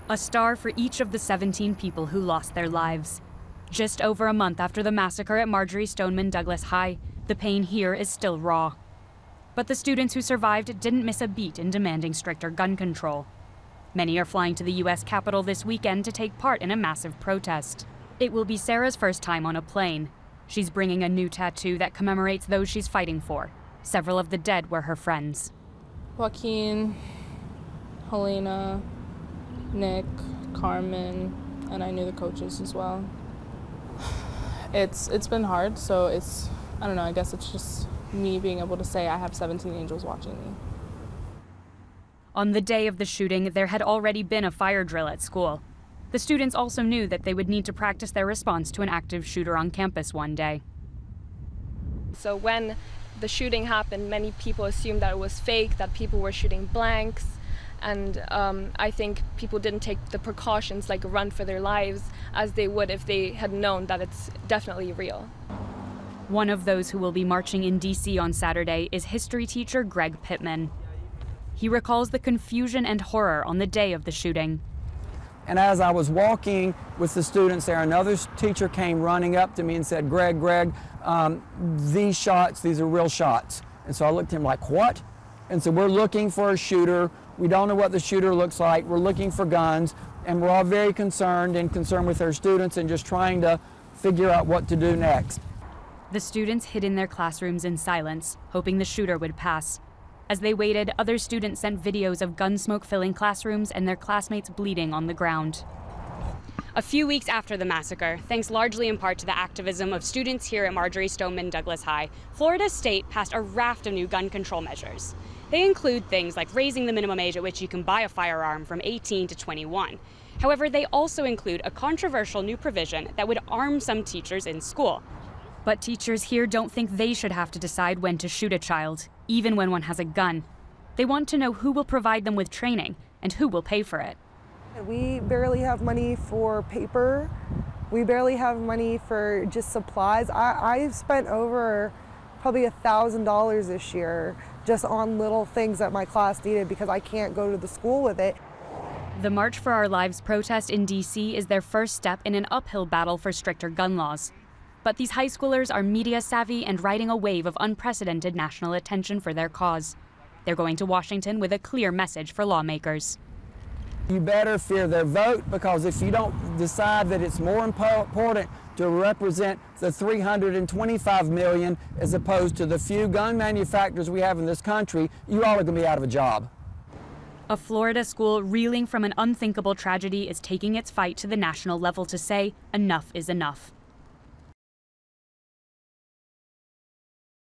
A star for each of the 17 people who lost their lives. Just over a month after the massacre at Marjory Stoneman Douglas High, the pain here is still raw. But the students who survived didn't miss a beat in demanding stricter gun control. Many are flying to the U.S. Capitol this weekend to take part in a massive protest. It will be Sarah's first time on a plane. She's bringing a new tattoo that commemorates those she's fighting for. Several of the dead were her friends. Joaquin, Helena, Nick, Carmen, and I knew the coaches as well. It's been hard, so I don't know, I guess it's just me being able to say I have 17 angels watching me. On the day of the shooting, there had already been a fire drill at school. The students also knew that they would need to practice their response to an active shooter on campus one day. So when the shooting happened, many people assumed that it was fake, that people were shooting blanks. And I think people didn't take the precautions, like run for their lives, as they would if they had known that it's definitely real. One of those who will be marching in D.C. on Saturday is history teacher Greg Pittman. He recalls the confusion and horror on the day of the shooting. And as I was walking with the students there, another teacher came running up to me and said, Greg, these shots, these are real shots. And so I looked at him like, what? And so we're looking for a shooter. We don't know what the shooter looks like. We're looking for guns. And we're all very concerned with our students and just trying to figure out what to do next. The students hid in their classrooms in silence, hoping the shooter would pass. As they waited, other students sent videos of gun smoke filling classrooms and their classmates bleeding on the ground. A few weeks after the massacre, thanks largely in part to the activism of students here at Marjory Stoneman Douglas High, Florida State passed a raft of new gun control measures. They include things like raising the minimum age at which you can buy a firearm from 18 to 21. However, they also include a controversial new provision that would arm some teachers in school. But teachers here don't think they should have to decide when to shoot a child, even when one has a gun. They want to know who will provide them with training and who will pay for it. We barely have money for paper. We barely have money for just supplies. I've spent over probably $1,000 this year just on little things that my class needed because I can't go to the school with it. The March for Our Lives protest in D.C. is their first step in an uphill battle for stricter gun laws. But these high schoolers are media savvy and riding a wave of unprecedented national attention for their cause. They're going to Washington with a clear message for lawmakers. You better fear their vote, because if you don't decide that it's more important to represent the 325 million as opposed to the few gun manufacturers we have in this country, you all are going to be out of a job. A Florida school reeling from an unthinkable tragedy is taking its fight to the national level to say enough is enough.